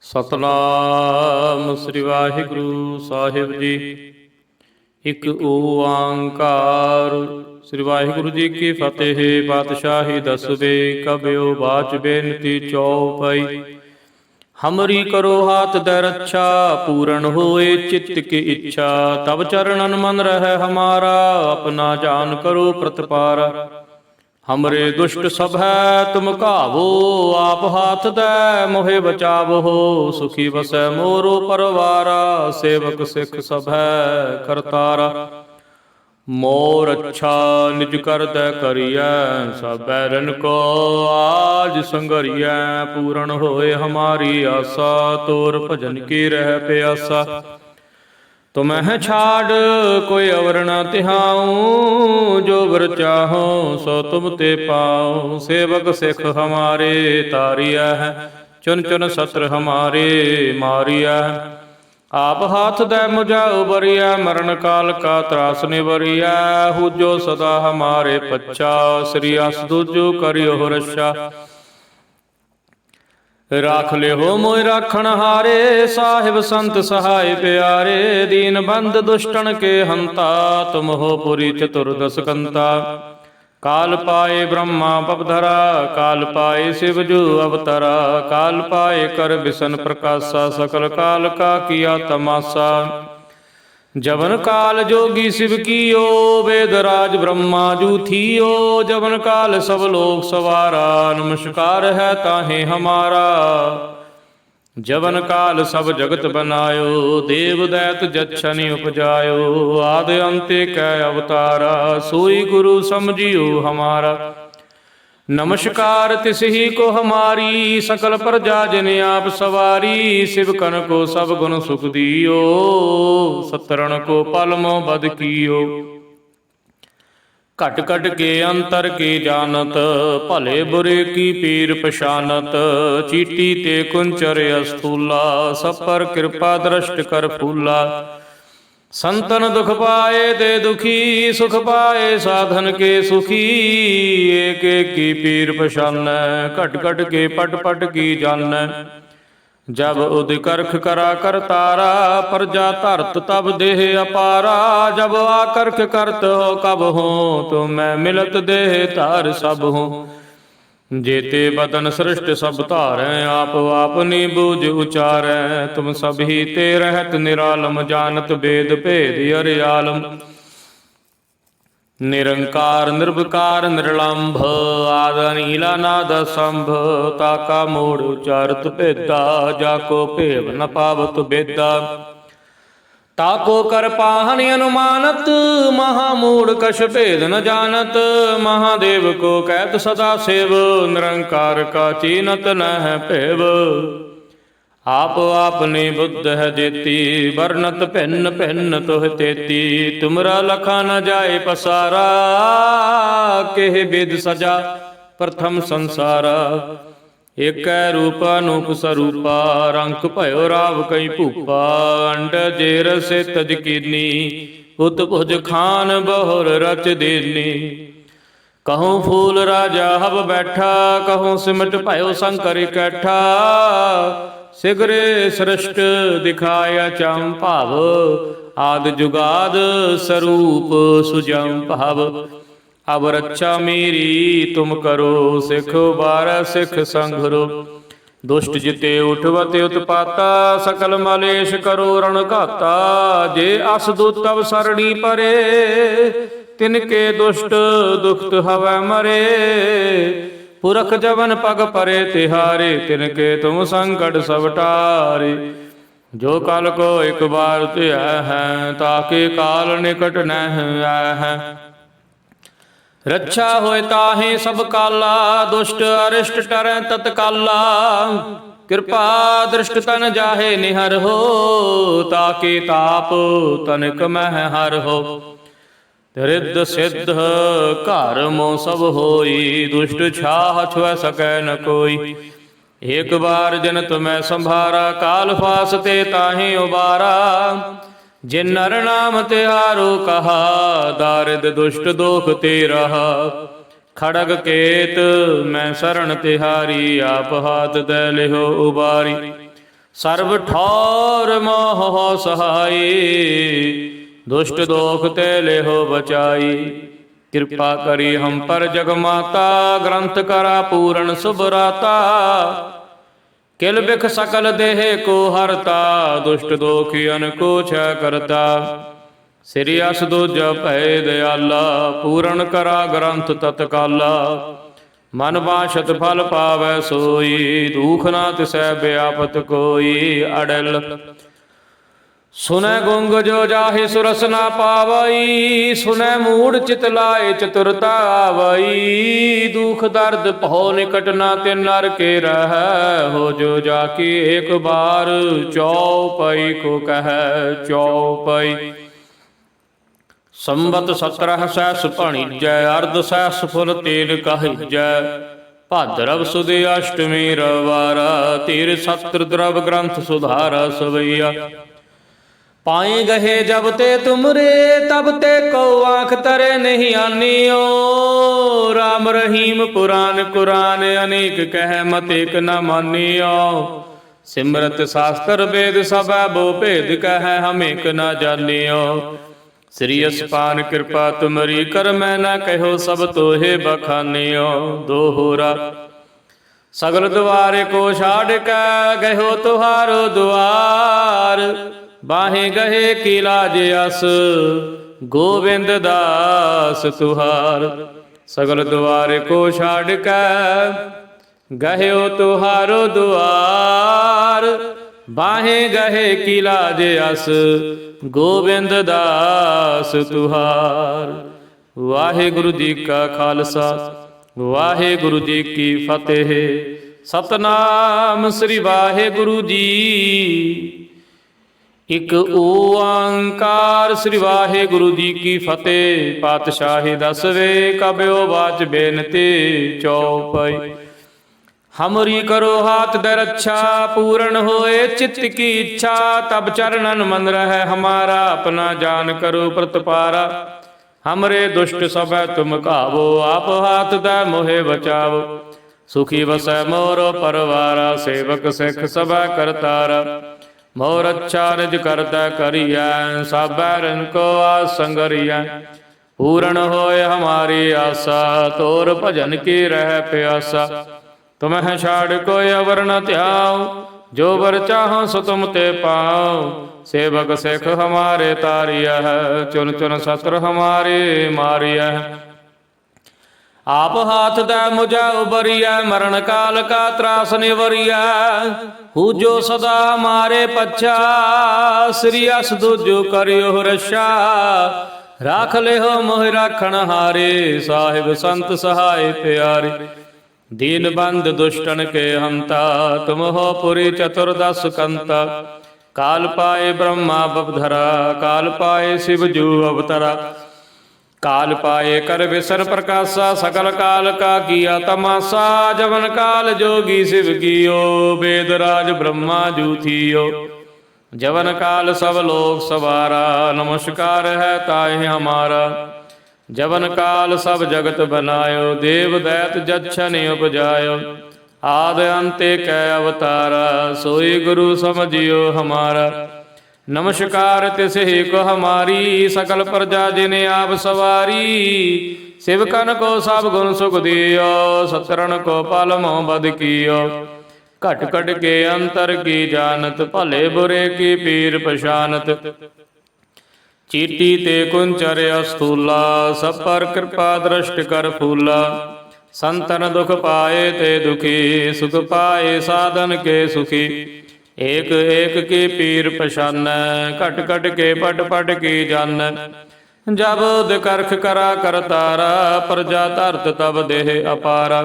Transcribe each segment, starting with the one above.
ਸਤਨਾਮ ਸ੍ਰੀ ਵਾਹਿਗੁਰੂ ਸਾਹਿਬ ਜੀ। ਇੱਕ ਓੰਕਾਰ। ਸ੍ਰੀ ਵਾਹਿਗੁਰੂ ਜੀ ਕੀ ਫਤਿਹ। ਪਾਤਸ਼ਾਹੀ ਦਸਵੇ ਕਬਿਓ ਬਾਚ ਬੇਨਤੀ ਚੌਪਈ। ਹਮਰੀ ਕਰੋ ਹਾਥ दै रक्षा, पूरन होए चित्त की इच्छा। तब चरणन मन रहे हमारा, अपना जान करो प्रतिपारा। हमरे दुष्ट सब है तुम कावो, आप हाथ दै मोहे बचावो। सुखी बसै मोरो परवारा, सेवक सिख सब है करतारा। मोर अच्छा निज कर दै करियै, सब बैरन को आज संगरियै। पूरन होए हमारी आसा, तोर भजन की रह प्यासा। तुम्हें छाड़ कोई अवर न तिहाऊं, जो वर चाहो सो तुम ते पाओ। सेवक सिख हमारे तारिया है, चुन चुन सत्र हमारे मारिया है। आप हाथ दै मुझा उबरिया, मरण काल का त्रास निवरिया। हुजो सदा हमारे पच्चा, श्री अस दूजो करियो रक्षा। राख ले हो मोय राखण हारे, साहिब संत सहाय प्यारे। दीन बंद दुष्टन के हंता, तुम हो पुरी चतुर्दश कंता। काल पाए ब्रह्मा पवधरा, काल पाए शिव जू अवतरा। काल पाए कर बिसन प्रकाशा, सकल काल का किया तमाशा। जवन काल जोगी शिव कियो, वेदराज ब्रह्मा जू थियो। जवन काल सब लोग सवारा, नमस्कार है ताहे हमारा। जवन काल सब जगत बनायो, देव दैत जच्छनि उपजायो। आद अंते कै अवतारा, सोई गुरु समझियो हमारा। नमस्कार तिसही को हमारी, सकल प्रजा जिन आप सवारी। शिव कन को सब गुण सुख दियो, सतरण को पल मोह बद कियो। घट घट के अंतर के जानत, भले बुरे की पीर पशानत। चीटी ते कुंचर अस्थूला, सब पर कृपा दृष्ट कर फूला। संतन दुख पाए दे दुखी, सुख पाए साधन के सुखी। एक एक की पीर पशान, घट घट के पट पट की जान। जब उद करख करा कर तारा, प्रजा धरत तब देह अपारा। जब आकर्ख करत हो कब हो, तो मैं मिलत देह धार सब हो। जेते बदन सृष्ट सब धारै, आप आपनी बूझ उचारै। तुम सब ही ते रहत निरालम, जानत वेद भेद अरियालम। निरंकार निर्विकार निर्लंभ, आद नीला नाद संभ। ताका मोड़ उचारत भेदा, जाको भेव न पावत बेदा। ताको कर पाहन अनुमानत, महामूढ़ कछ भेद न जानत। महादेव को कहत सदा सेव, निरंकार का चीनत न है भेव। आप आपने बुद्ध है जेती, वर्णत भिन्न भिन्न तुह तेती। तुमरा लखा न जाए पसारा, केह वेद सजा प्रथम संसारा। एक रूप अनूप स्वरूपा, रंक भयो राव कई भूपा। अंड जेर से तज कीनी, उत भुज खान बहुर रच देनी। कहूँ फूल राजा हब बैठा, कहूँ सिमट भयो शंकर इकट्ठा। सिगरे सृष्ट दिखाया चम भाव, आद जुगाद स्वरूप सुजम भाव। अब रक्षा मेरी तुम करो, सिख बारह सिख संघरो। दुष्ट जिते उठवते उत्पाता, सकल मलेश करो रण घाता। जे अस दूत तब सरणी परे, तिनके दुष्ट दुखत हवै मरे। पुरख जवन पग परे तिहारे, तिनके तुम संकट सब टारे। जो काल को एक बार त्या है, ताके काल निकट नह है। रक्षा होए ताहे सब काला, दुष्ट अरिष्ट टरै तत्काला। कृपा दृष्ट तन जाहे निहर हो, ताके ताप तनिक मह हर हो। रिद्ध सिद्ध घर मो सब होई, दुष्ट छाह छुए सकै न कोई। एक बार जन तुम्हें संभारा, काल फास ते ताहि उबारा। जिन नर नाम तिहारो कहा, दारिद दुष्ट दोख ते रहा। खड़ग केत मैं शरण तिहारी, आप हाथ दे लिहो उबारी। सर्व ठौर मोह सहाई, दुष्ट दोख ते लेहो बचाई। कृपा करी हम पर जग माता, ग्रंथ करा पूरण सुभराता। किल बिख सकल देह को हरता, दुष्ट दोखियन को छह करता। श्री अस दूजा भय दयाला, पूरण करा ग्रंथ तत्काला। मन बाशत फल पावै सोई, दुख ना तिसै व्यापत कोई। अड़ल सुनै गुंग जो जाहि सुरस ना पावई, सुनै मूढ़ चित लाए चतुरता आवई। दुख दर्द भौ निकट ना तिन नर के रह, हो जो जाकी एक बार चौपाई को कह चौपाई। संबत 17 सहस भणिजै, अर्ध सहस फुल तेल कहिजै। भाद्रव सुद अष्टमी रवारा, तीर सत्र द्रव ग्रंथ सुधारा सवैया। पाए गहे जब ते तुमरे, तब ते को आँख तरे नहीं आनियो। राम रहीम पुराण कुरान, अनेक कह मत एक न मानियो। सिमरत शास्त्र वेद सब बो भेद कह, हम एक न जानियो। श्री असपान कृपा तुमरी, कर मैं न कहो सब तोहे बखानियो। दोहरा सगल द्वारे को छाड़ का, गहो तुहारो द्वार। बाहे गहे की लाज अस, गोविंद दास तुहार। सगल द्वारे को छाड़ का, गहो तुहारो द्वार। बाहे गहे की लाज अस, गोविंद दास तुहार। वाहिगुरु जी का खालसा, वाहिगुरु जी की फतेह। सतनाम श्री वाहिगुरु जी, एक ओंकार श्री वाहिगुरु जी की फतेह। पातशाही दसवे कब्यो बाच बेनते चौपाई। हमरी करो हाथ दे रक्षा, पूर्ण होए चित्त की इच्छा। तब चरणन मन रहे हमारा, अपना जान करो प्रतपारा। हमरे दुष्ट सब तुम कावो, आप हाथ दे मोहे बचावो। सुखी बसै मोरो परवारा, सेवक सिख सब करतारा। मोर अच्छा निज करता करिया, सब बैरन को आसंगरिया। पूर्ण होए हमारी आशा, तोर भजन की रह प्यासा। तुम्हें छाड़ कोई अवर न त्याओ, जो वर चाहो सो तुम ते पाओ। सेवक सिख हमारे तारिया है, चुन चुन शस्त्र हमारे मारिया है। आप हाथ दे मुझा उबरिया, मरण काल का त्रास निवरिया। हु जो सदा हमारे पच्छा, श्री अस दूजो करियो रक्षा। राख ले हो मोह राखण हारे, साहिब संत सहाय प्यारे। दीन बंद दुष्टन के हंता, तुम हो पुरी चतुर्दश कंता। काल पाए ब्रह्मा बपधरा, काल पाए शिव जू अवतरा। काल पाए कर विसर प्रकाशा, सकल काल का किया तमाशा। जवन काल जोगी शिव कियो, वेद राज ब्रह्मा जू थियो। जवन काल सब लोग सवारा, नमस्कार है ताहि हमारा। जवन काल सब जगत बनायो, देव दैत जच्छन उपजायो। आद अंते कै अवतारा, सोई गुरु समझियो हमारा। नमस्कार तिसहि को हमारी, सकल प्रजा जिने आप सवारी। शिवकन को सब गुण सुख दियो, सतरण को पल मोह बद कियो। घट घट के अंतर की जानत, भले बुरे की पीर पशानत। चीटी ते कुंचर अस्थूला, सब पर कृपा दृष्ट कर फूला। संतन दुख पाए ते दुखी, सुख पाए साधन के सुखी। एक एक की पीर पशान, घट घट के पट पट की जान। जब करख करा करतारा, प्रजा धरत तब देह अपारा।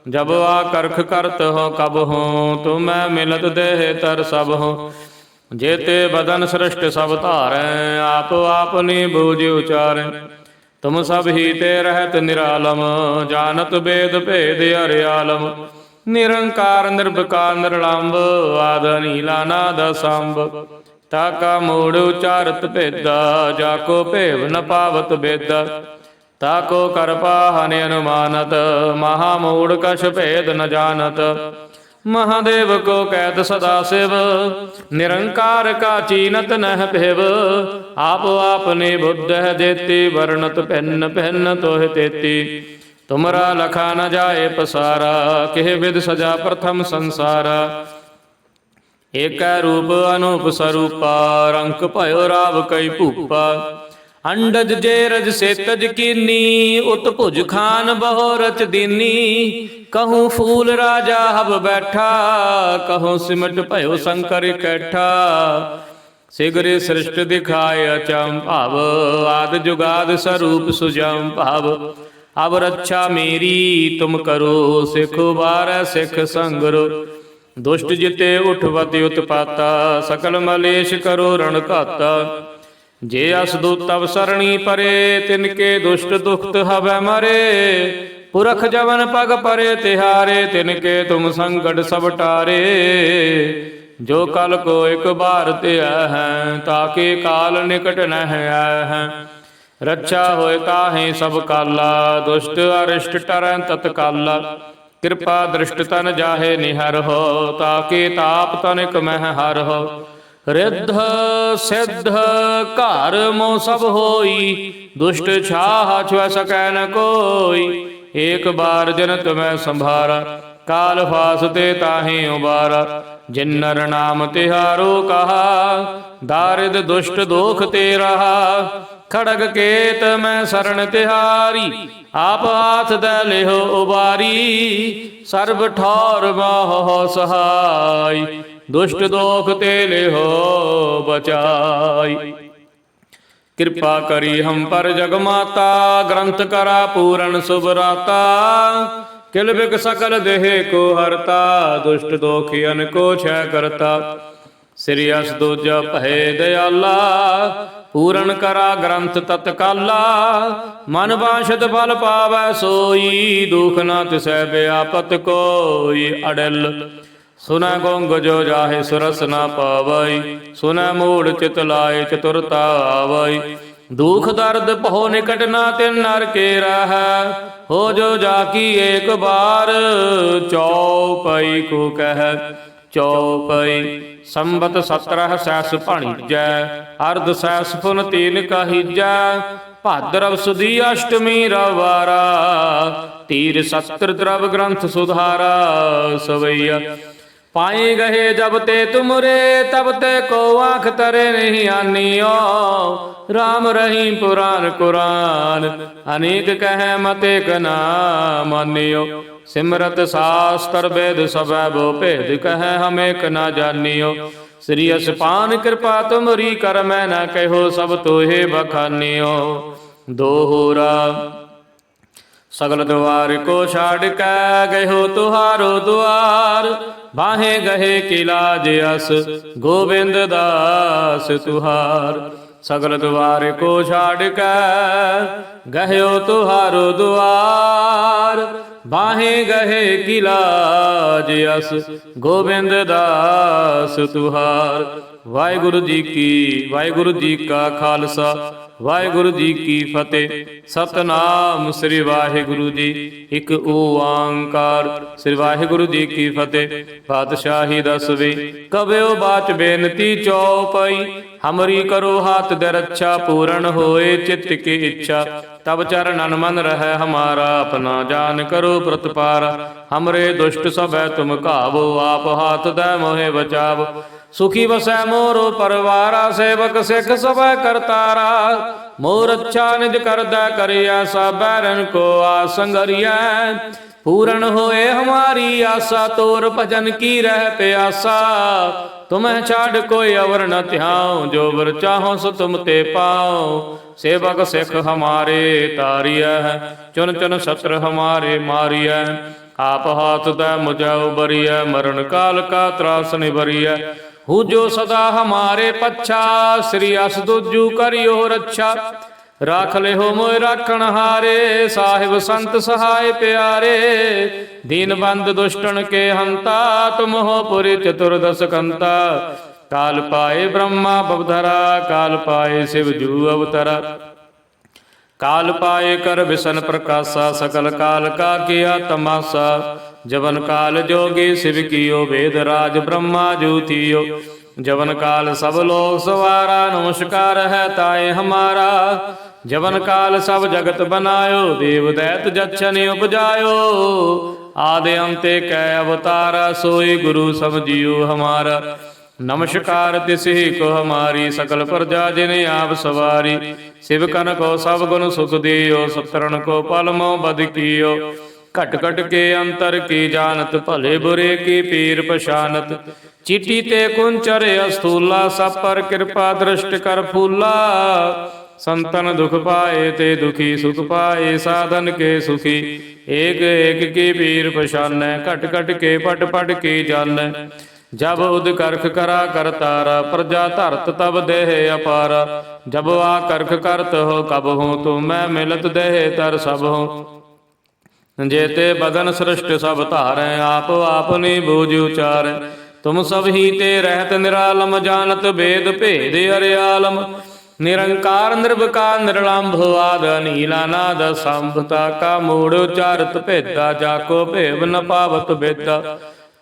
जब आ करख करत हो कब हो, तुम्हें मिलत देह तर सब हो। जेते बदन सृष्ट सब धारै, आप आपनी बूझ उचारै। तुम सब ही ते रहत निरालम, जानत वेद भेद हरियालम। निरंकार निर्विकार निरलंब, आद नीला नाद सांब। ताका मूढ़ उचारत भेदा, जाको भेव न पावत बेदा। ताको कर पाहन अनुमानत, महामूढ़ कछ भेद न जानत। महादेव को कैत सदा शिव, निरंकार का चीनत नह भेव। आप आपने बुद्ध है देती, वर्णत भिन्न भिन्न तोह तेती। तुमरा लखा न जाए पसारा, केह विध सजा प्रथम संसारा। एक रूप अनूप स्वरूपा, रंक भयो राव कई भूपा। अंडज जे रज से तज कीनी, उत भुज खान बहो रच दीनी। कहूँ फूल राजा हब बैठा, कहूँ सिमट भयो शंकर कैठा। सिगरे सृष्ट दिखाए अचम भाव, आद जुगाद स्वरूप सुजम भाव। अब रक्षा मेरी तुम करो, सिख बार सिख संगरो। दुष्ट जिते उठवति उत्पाता, सकल मलेश करो रण घाता। जे असदूत तब सरणी परे, तिनके दुष्ट दुखत हवै मरे। पुरख जवन पग परे तिहारे, तिनके तुम संकट सब टारे। जो कल को एक बार ते हैं, ताके काल निकट न है। रक्षा होए ताहि सब काला, दुष्ट अरिष्ट टरैं तत्काला। कृपा दृष्ट तन जाहे निहर हो, ताके ताप तनिक मह हर हो। रिद्ध सिद्ध कार मो सब होई, दुष्ट छाह छुअ सकै न कोई। एक बार जनत मैं संभारा, काल फासते ताहि उबारा। जिन नर नाम तिहारो कहा, दारिद दुष्ट दोख ते रहा। खड़ग केत मैं शरण तिहारी, आप हाथ दे लेहो उबारी। सर्व ठौर मोह सहाय, दुष्ट दोख ते लेहो बचाई। कृपा करी हम पर जगमाता, ग्रंथ करा पूरण सुभराता। किल बिक सकल देह को हरता, दुष्ट दोखियन को क्षय करता। श्री अस दूजा भय दयाला, पूरण करा ग्रंथ तत्काला। मन बांछत फल पावै सोई, दुख न तिसै व्यापत कोई। अडल सुन गुंग जो जाहे सुरस न पावई, सुन मूढ़ चित लाए चतुरता आवई। दुख दर्द पहो निकट न तिन नर के रह, हो जो जाकी एक बार। चौपई को कह चौपई, संबत 17 सैस भणिजै। अर्ध सैस पुन 3 कहिजै। भाद्रव सुदी अष्टमी रवारा, तीर सत्र द्रव ग्रंथ सुधारा। सवैया पाए गहे जब ते तुमरे, तब ते को आँख तरे नहीं आनियो। राम रहीम पुराण कुरान, अनेक कहे मते कना मानियो। सिमरत शास्त्र वेद सब बो भेद, कहे हमें कना जानियो। श्री असपान कृपा तुमरी, कर मैं न कहो सब तोहे बखानियो। दोहरा सगल द्वार को छाड़ कै, गयो तुहारो द्वार। बाहे गहे किला जयस, गोविंद दास तुहार। सगल द्वार को छाड़ कै, गयो तुहारो द्वार। बाहे गहे किला जयस, गोविंद दास तुहार। वाहिगुरु जी का खालसा, वाहिगुरु जी की फतेह। सतनाम श्री वाहिगुरु जी, एक ओंकार। श्री वाहिगुरु जी की फतेह। पातशाही 10वीं। कबयो बाच बेनती चौपई, हमरी करो हाथ दे रक्षा। पूर्ण होए चित्त की इच्छा, तब चरणन मन रहे हमारा। अपना जान करो प्रतिपारा, हमरे दुष्ट सब तुम काबो। आप हाथ दे मोहे बचावो, सुखी बसै मोरो परवारा। सेवक सिख सब करतारा, मोर अच्छा निज कर दै करिया। सब बैरन को आसंगरिया, पूर्ण होए हमारी आशा। तोर भजन की रह प्यासा, तुम्हें छाड़ कोई अवर न ध्याऊं। जो वर चाहो सो तुम ते पाओ। सेवक सिख हमारे तारिया है, चुन चुन शस्त्र हमारे मारिया। आप हाथ दै मुझे उबरिया, मरण काल का त्रास निबरिया। हूँ जो सदा हमारे पच्छा, श्री अस दूजू करियो रक्षा। राख ले हो मोय राखण हारे, साहिब संत सहाय प्यारे। दीन बंद दुष्टन के हंता, तुम हो पुरी चतुर्दश कंता। काल पाए ब्रह्मा भवधरा, काल पाए शिव जू अवतरा। काल पाए कर विसन प्रकाशा, सकल काल का किया तमाशा। जवन काल जोगी शिव कियो वेद राज ब्रह्मा जूतियो जवन काल सब लोग सवारा नमस्कार है ताए हमारा जवन काल सब जगत बनायो देव दैत जच्छनि उपजायो आदि अंते कै अवतारा सोई गुरु समझियो हमारा नमस्कार तिसहि को हमारी सकल प्रजा जिने आप सवारी शिव कन को सब गुण सुख दियो सतरण को पलमो बद कियो घट घट के अंतर की जानत भले बुरे की पीर पशानत चिट्ठी ते कुंचर अस्थूला सब पर कृपा दृष्ट कर फूला संतन दुख पाए ते दुखी सुख पाए साधन के सुखी एक एक की पीर पशान घट घट के पट पट की जान जब उद करख करा कर तारा प्रजा धरत तब देह अपारा जब आ करख करत हो कब हो तो मैं मिलत देह तर सब हो जेते बदन सृष्ट सब धारे आप आपनी बूझ उचार तुम सब ही ते रहत निरालम जानत भेद भेद अरियालम निरंकार निर्विकार निर्लंभ आद नीलानाद संभता का मूढ़ उचारत भेदा जाको भेव न पावत भेदा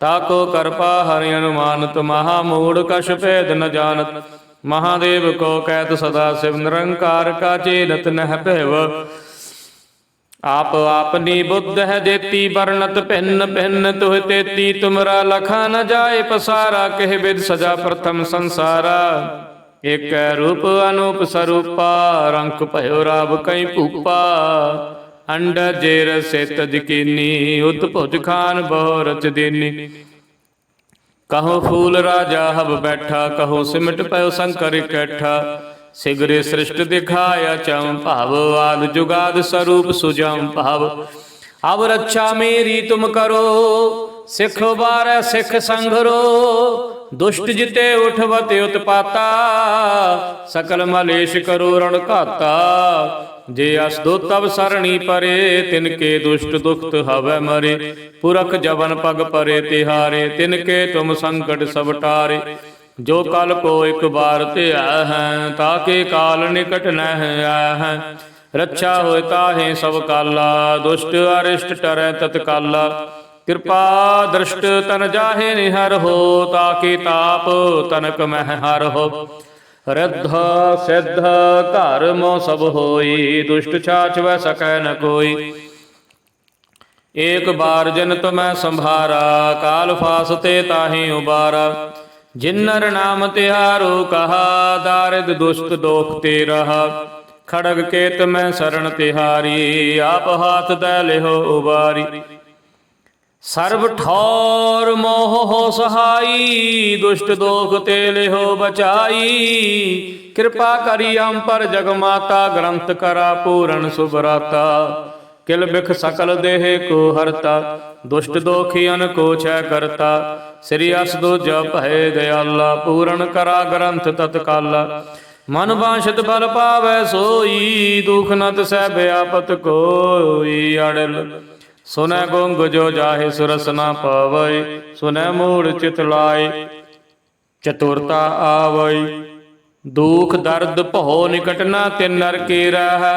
ताको कृपा हरि अनुमानत महामूढ़ कश भेद न जानत महादेव को कहत सदा शिव निरंकार का चेनत नह भेव आप आपनी बुद्ध है देती वर्णत भिन्न भिन्न तुह तेती तुमरा लखा न जाए पसारा कह विद सजा प्रथम संसारा एक रूप अनूप स्वरूपा रंक भयो राव कई भूपा अंड जेर से तजकीनी उत भुज खान बहु रच दीनी कहो फूल राजा हब बैठा कहो सिमट पयो शंकर इकट्ठा सिगरे सृष्ट दिखाया चम भाव आद जुगाद स्वरूप सुजम भाव अब रक्षा मेरी तुम करो सिख बार सिख संघरो दुष्ट जिते उठवत उत्पाता सकल मलेश करो रण घाता जे अस दो तब सरणी परे तिनके दुष्ट दुखत हवै मरे पुरख जवन पग परे तिहारे तिनके तुम संकट सब टारे जो कल को एक बार ते है ताके काल निकट न है रक्षा होता है सब काला दुष्ट अरिष्ट टरै तत्काला कृपा दृष्ट तन जाहे निहर हो ताके ताप तनक मह हर हो रिद्ध सिद्ध घर मो सब होई दुष्ट छाछ वह सकै न कोई एक बार जन तुम्हें संभारा काल फासते ताहि उबारा जिन्नर नाम तिहारो कहा दारिद दुष्ट दोख ते रहा खड़ग केत में शरण तिहारी आप हाथ दे लिहो उबारी सर्व ठौर मोह हो सहाई दुष्ट दोख ते लिहो बचाई कृपा करी हम पर जगमाता ग्रंथ करा पूरण सुभराता किल बिख सकल देह को हरता दुष्ट दोखियन को छय करता श्री अस दो जप है दयाला पूरण करा ग्रंथ तत्काला मन बांछित बल पावै सोई दुख नत सह व्यापत कोई अड़ल सुनै गुंग जो जाहे सुरस न पावै सुनै मूढ़ चित लाय चतुरता आवै दुख दर्द भो निकट न तिन नर के रह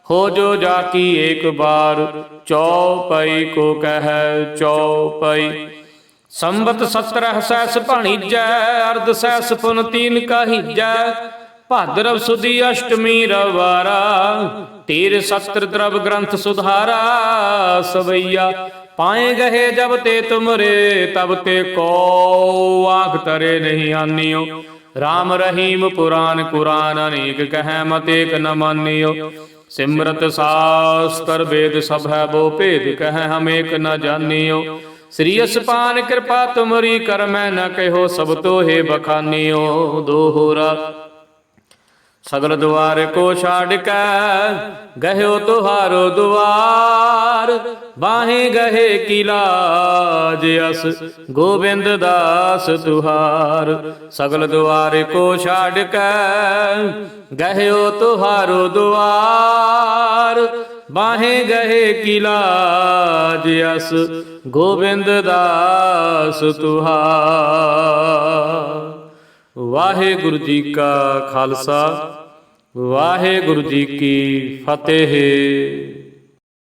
हो जो जाकी एक बार चौपाई को कह चौपाई संबत 17 सहस भणिजै अर्ध सहस पुन 3 कहिजै भाद्रव सुदी अष्टमी रवारा तीर सत्र द्रव ग्रंथ सुधारा सवैया पाए गहे जब ते तुमरे तब ते को आँख तरे नहीं आनियो राम रहीम पुराण कुरान अनेक कह मत एक न मानियो सिमरत शास्त्र वेद सब है वो भेद कह हम एक न जानियो श्री असपान कृपा तुमरी कर मैं न कहो सब तो हे बखानियो दोहरा सगल द्वार को छाड़ के गहो तुहारो द्वार बाहे गहे किलाज अस गोविंद दास तुहार सगल द्वार को छाड़ के गहो तुहारो द्वार बाहे गहे किलाज अस गोविंद दास तुहार। वाहेगुरु जी का खालसा वाहेगुरु जी की फतेह।